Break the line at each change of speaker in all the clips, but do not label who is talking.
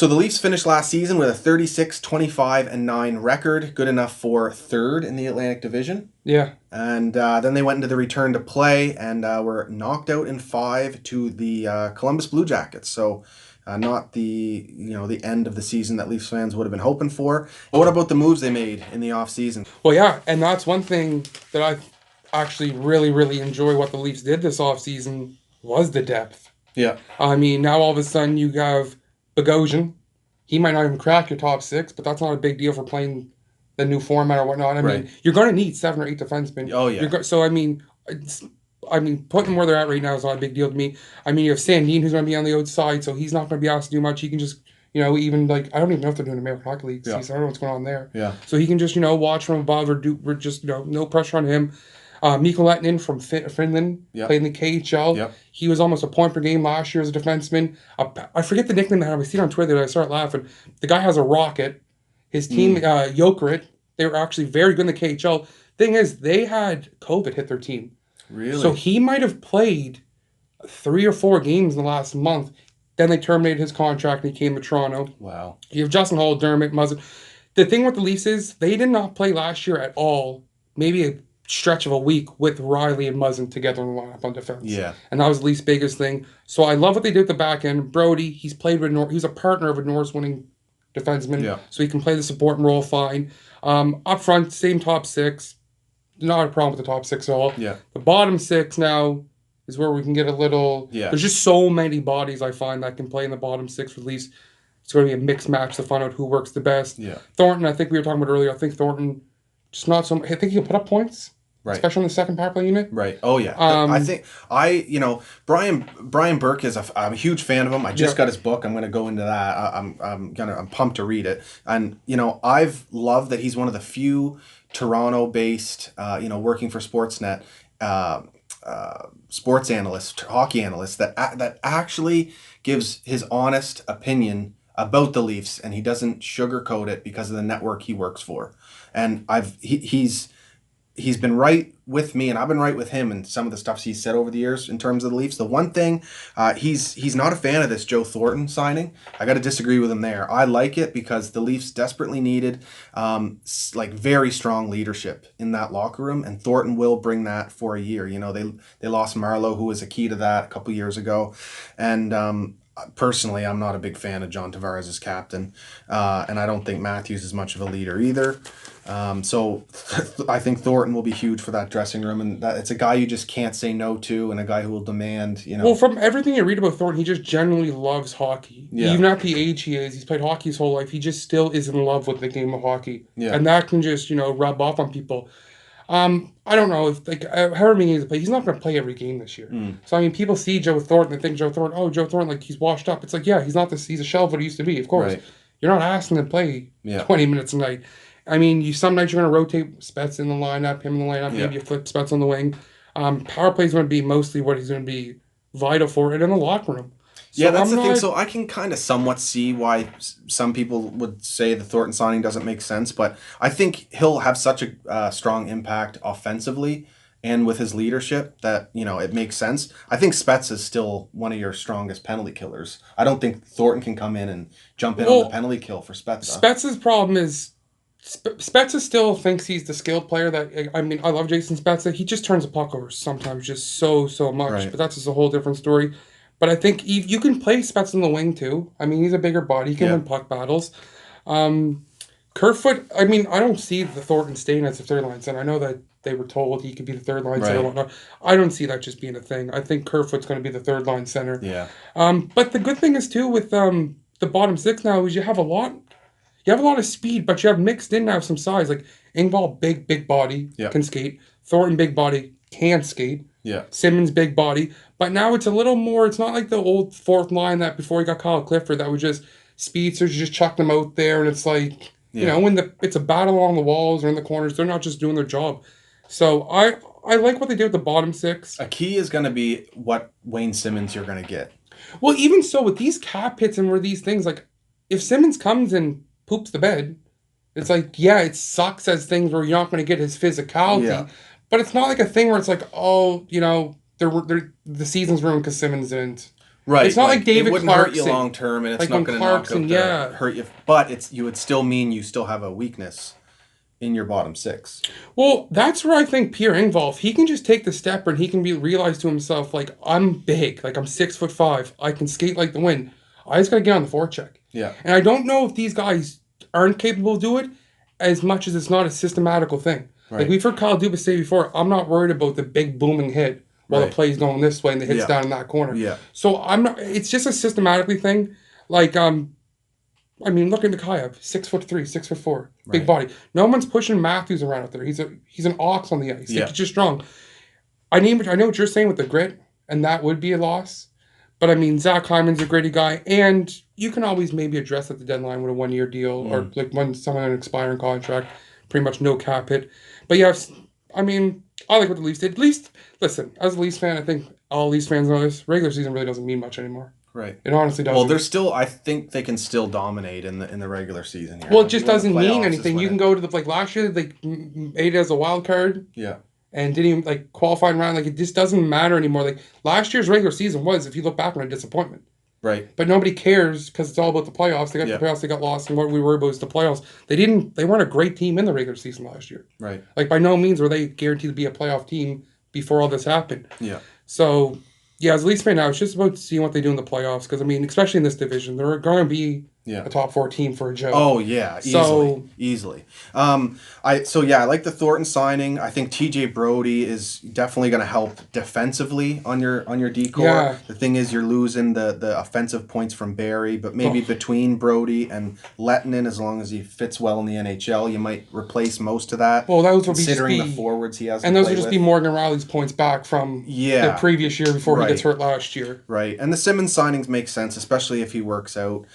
So the Leafs finished last season with a 36-25-9 record, good enough for third in the Atlantic Division.
Yeah.
And then they went into the return to play and were knocked out in 5 to the Columbus Blue Jackets. So not the end of the season that Leafs fans would have been hoping for. But what about the moves they made in the offseason?
Well, yeah, and that's one thing that I actually really, really enjoy what the Leafs did this offseason was the depth.
Yeah.
I mean, now all of a sudden you have Bogosian. He might not even crack your top 6, but that's not a big deal for playing the new format or whatnot. I mean, you're going to need 7 or 8 defensemen.
Oh, yeah.
So, I mean, putting them where they're at right now is not a big deal to me. I mean, you have Sandin who's going to be on the outside, so he's not going to be asked to do much. He can just, even like, I don't even know if they're doing American Hockey League season. I don't know what's going on there.
Yeah.
So he can just, watch from above or just, no pressure on him. Mikko Lehtinen from Finland played in the KHL.
Yep.
He was almost a point per game last year as a defenseman. I forget the nickname they have. I see it on Twitter and I start laughing. The guy has a rocket. His team, Jokerit, they were actually very good in the KHL. Thing is, they had COVID hit their team.
Really?
So he might have played 3 or 4 games in the last month. Then they terminated his contract and he came to Toronto.
Wow.
You have Justin Hall, Dermott, Muzzin. The thing with the Leafs is they did not play last year at all. Maybe a stretch of a week with Riley and Muzzin together in the lineup on defense.
Yeah.
And that was the Leafs' biggest thing. So I love what they did at the back end. Brody, he's played with he's a partner of a Norris winning defenseman. So he can play the supporting role fine. Up front, same top 6. Not a problem with the top 6 at all.
Yeah.
The bottom 6 now is where we can get a little...
Yeah.
There's just so many bodies I find that can play in the bottom 6 for Leafs. It's going to be a mixed match to find out who works the best.
Yeah.
Thornton, I think we were talking about earlier. I think Thornton just not so... I think he can put up points.
Right.
Especially on the second power play unit.
Right. Oh, yeah. I think Brian Burke is I'm a huge fan of him. I just got his book. I'm going to go into that. I'm pumped to read it. And, I've loved that he's one of the few Toronto-based, working for Sportsnet, sports analysts, hockey analysts that actually gives his honest opinion about the Leafs, and he doesn't sugarcoat it because of the network he works for. And he's been right with me, and I've been right with him in some of the stuff he's said over the years in terms of the Leafs. The one thing, he's not a fan of this Joe Thornton signing. I got to disagree with him there. I like it because the Leafs desperately needed very strong leadership in that locker room, and Thornton will bring that for a year. They lost Marleau, who was a key to that a couple years ago, and personally, I'm not a big fan of John Tavares as captain, and I don't think Matthews is much of a leader either. So I think Thornton will be huge for that dressing room, and it's a guy you just can't say no to, and a guy who will demand,
Well, from everything you read about Thornton, he just genuinely loves hockey.
Yeah.
Even at the age he is, he's played hockey his whole life. He just still is in love with the game of hockey.
Yeah.
And that can just, rub off on people. I don't know if however many years to play, he's not going to play every game this year. So I mean, people see Joe Thornton and think Joe Thornton, he's washed up. It's he's not this. He's a shell of what he used to be. Of course, you're not asking him to play 20 minutes a night. I mean, some nights you're going to rotate Spets in the lineup, him in the lineup. Maybe you flip Spets on the wing. Power play is going to be mostly what he's going to be vital for, and in the locker room.
So that's the thing. So I can kind of somewhat see why some people would say the Thornton signing doesn't make sense, but I think he'll have such a strong impact offensively and with his leadership that, it makes sense. I think Spets is still one of your strongest penalty killers. I don't think Thornton can come in and jump in on the penalty kill for Spets.
Spets' problem is Spezza still thinks he's the skilled player that... I mean, I love Jason Spezza. He just turns the puck over sometimes just so much.
Right.
But that's just a whole different story. But I think you can play Spezza in the wing, too. I mean, he's a bigger body. He can win puck battles. Kerfoot, I mean, I don't see the Thornton staying as a third-line center. I know that they were told he could be the third-line center and whatnot. I don't see that just being a thing. I think Kerfoot's going to be the third-line center.
Yeah.
But the good thing is, too, with the bottom 6 now is you have a lot of speed, but you have mixed in now some size. Like Engvall, big body, can skate. Thornton, big body, can skate.
Yeah. Simmons,
big body. But now it's a little more, it's not like the old fourth line that before he got Kyle Clifford that was just speedsters, you just chuck them out there, and it's like, when it's a battle along the walls or in the corners, they're not just doing their job. So I like what they did with the bottom 6.
A key is going to be what Wayne Simmons you're going to get.
Well, even so, with these cap hits and where these things, like, if Simmons comes and poops the bed, it's like, it sucks as things where you're not going to get his physicality, but it's not like a thing where it's like, the season's ruined because Simmons didn't.
Right.
It's not like David
it wouldn't
Clarkson.
hurt you long term, and it's
Like
not
when
going to knock out
Clarkson,
the,
yeah.
hurt you. But you would still mean you still have a weakness in your bottom six.
Well, that's where I think Pierre Engvall, if he can just take the step and he can realize to himself, like, I'm big, like I'm 6'5", I can skate like the wind. I just gotta get on the forecheck.
Yeah.
And I don't know if these guys aren't capable of doing it as much as it's not a systematical thing.
Right.
Like we've heard Kyle Dubas say before, I'm not worried about the big booming hit while the play's going this way and the hit's down in that corner.
Yeah.
So I'm not. It's just a systematically thing. Like I mean, look at Mikhaev, 6'3", 6'4", big body. No one's pushing Matthews around out there. He's an ox on the ice.
Yeah.
Like, he's just strong. I know what you're saying with the grit, and that would be a loss. But I mean, Zach Hyman's a gritty guy, and you can always maybe address at the deadline with a 1-year deal or like when someone on an expiring contract, pretty much no cap hit. But yeah, I mean, I like what the Leafs did. At least, listen, as a Leafs fan, I think all Leafs fans know this. Regular season really doesn't mean much anymore.
Right.
It honestly doesn't.
Well, they're still. I think they can still dominate in the regular season here.
Well, it just doesn't mean anything. You can go to like last year, they made it as a wild card.
Yeah.
And didn't even like qualifying round. Like it just doesn't matter anymore. Like last year's regular season was, if you look back on, a disappointment.
Right.
But nobody cares because it's all about the playoffs. They got the playoffs, they got lost, and what we worry about is the playoffs. They weren't a great team in the regular season last year.
Right.
Like by no means were they guaranteed to be a playoff team before all this happened.
Yeah.
So yeah, as a Leafs fan now, it's just about seeing what they do in the playoffs. Because I mean, especially in this division, they're going to be a top 4 team for a joke.
Oh yeah, easily. I like the Thornton signing. I think TJ Brody is definitely going to help defensively on your decor.
Yeah.
The thing is, you're losing the offensive points from Barry, but maybe between Brody and Lettinen, as long as he fits well in the NHL, you might replace most of that.
Well, those will
considering
be
the forwards he has,
and those will just be Morgan Riley's points back from the previous year before he gets hurt last year.
Right, and the Simmons signings make sense, especially if he works out.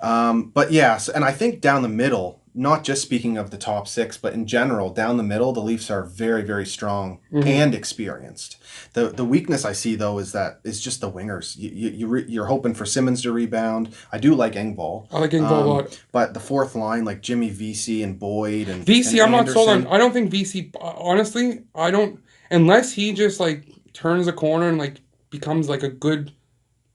But yes, and I think down the middle, not just speaking of the top 6, but in general, down the middle, the Leafs are very, very strong and experienced. The weakness I see though is just the wingers. You're hoping for Simmons to rebound. I do like Engvall.
I like Engvall a lot.
But the fourth line, like Jimmy Vesey and Boyd and
Vesey,
and
I'm not sold on. I don't think Vesey. Honestly, I don't. Unless he just like turns a corner and like becomes like a good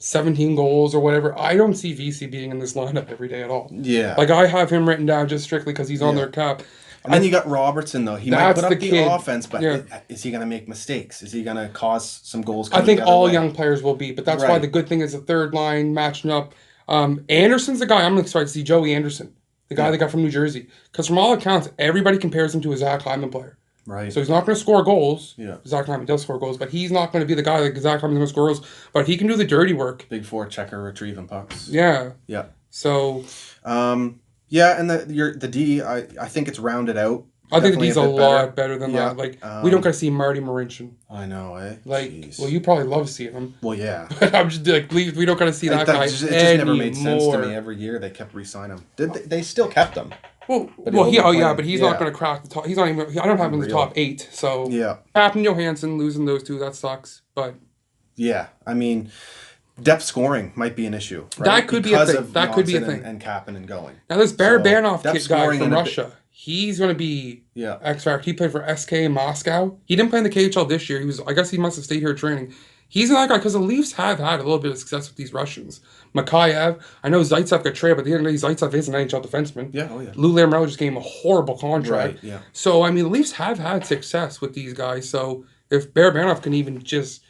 17 goals or whatever, I don't see VC being in this lineup every day at all.
Yeah.
Like, I have him written down just strictly because he's on their cap.
And then you got Robertson, though. He might put up the offense, but is he going to make mistakes? Is he going to cause some goals?
I think all young players will be, but that's why the good thing is the third line matching up. Anderson's the guy I'm excited to see, Joey Anderson, the guy they got from New Jersey. Because from all accounts, everybody compares him to a Zach Hyman player.
Right.
So he's not going to score goals.
Yeah.
Zach Hyman does score goals, but he's not going to be the guy that Zach Hyman's going to score goals. But he can do the dirty work.
Big forechecker retrieving pucks.
Yeah.
Yeah.
So.
Yeah, and the D, I think it's rounded out.
I think the D's a lot better than that. Like, we don't got to see Marty Marincin.
I know, eh?
Like,
Jeez.
well, you probably love seeing him.
Well, yeah.
But I'm just like, we don't got to see that guy
It just never made sense to me. Every year they kept re-signing him. They still kept him.
Well, but he's not going to crack the top. He's not even. I don't have him in the top 8. So
yeah,
Pappen, Johansson, losing those two, that sucks. But
yeah, I mean, depth scoring might be an issue. Right?
That could be a thing. That could be a thing.
And Kappen and going.
Now this Barabanov kid guy from Russia, he's going to be X Factor. He played for SK in Moscow. He didn't play in the KHL this year. I guess he must have stayed here training. He's that guy because the Leafs have had a little bit of success with these Russians. Mikhaev, I know Zaitsev got traded, but at the end of the day, Zaitsev is an NHL defenseman.
Yeah, oh yeah.
Lou Lamoriello just gave him a horrible contract.
Right, yeah.
So, I mean, the Leafs have had success with these guys. So, if Barabanov can even just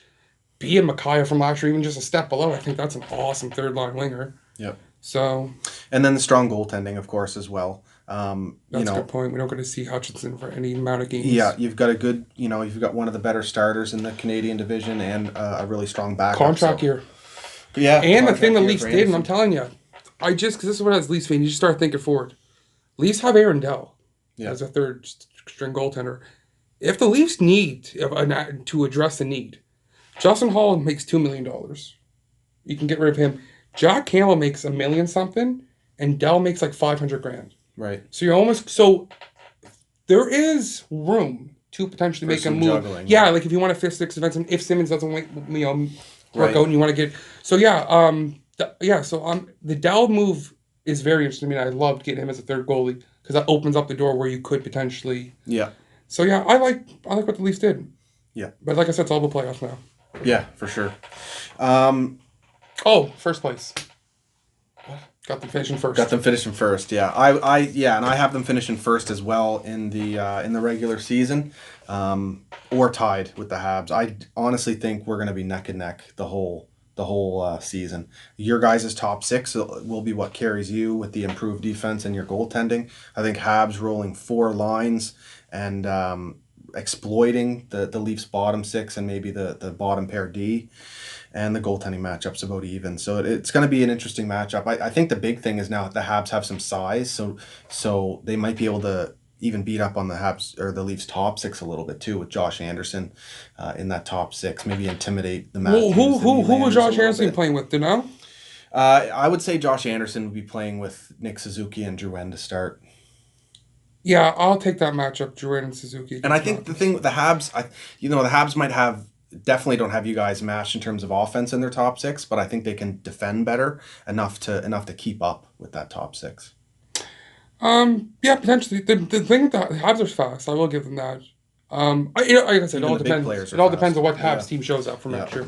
be a Mikhaev from last year, even just a step below, I think that's an awesome third-line winger.
Yep.
So.
And then the strong goaltending, of course, as well.
That's a good point. We don't get to see Hutchinson for any amount of games.
Yeah, you've got you've got one of the better starters in the Canadian division and a really strong backup.
Contract year.
Yeah.
And the thing the Leafs did, and I'm telling you, because this is what as Leafs fan, you just start thinking forward. Leafs have Aaron Dell as a third string goaltender. If the Leafs need to address the need, Justin Hall makes $2 million. You can get rid of him. Jack Campbell makes $1 million something, and Dell makes like $500,000.
Right.
So there is room to potentially make a move.
Juggling.
Yeah, like if you want to fix events, and if Simmons doesn't work out, and you want to get so the Dell move is very interesting. I mean, I loved getting him as a third goalie because that opens up the door where you could potentially.
Yeah.
So yeah, I like what the Leafs did.
Yeah.
But like I said, it's all the playoffs now.
Yeah, for sure.
Oh, first place. Got them finishing first.
Got them finishing first. Yeah, and I have them finishing first as well in the regular season, or tied with the Habs. I honestly think we're going to be neck and neck the whole season. Your guys' top six will be what carries you with the improved defense and your goaltending. I think Habs rolling four lines and exploiting the Leafs bottom six and maybe the bottom pair D, and the goaltending matchup's about even. So it's going to be an interesting matchup. I think the big thing is now the Habs have some size, so they might be able to even beat up on the Habs or the Leafs top six a little bit too, with Josh Anderson in that top six. Maybe intimidate the
Well,
Matthews.
who
and
was
Nylanders a
Josh
little
Anderson
bit.
playing with? Do you know?
I would say Josh Anderson would be playing with Nick Suzuki and Drouin to start.
Yeah, I'll take that matchup, Jordan and Suzuki.
And I think the thing with the Habs, the Habs might have definitely don't have you guys matched in terms of offense in their top six, but I think they can defend better enough to keep up with that top six.
Yeah, potentially. The thing with the Habs are fast. I will give them that. Like I said, it
Even
all
the big
depends.
players
It
are
all depends
fast.
on what
Yeah.
Habs team shows up for
Yeah.
next year.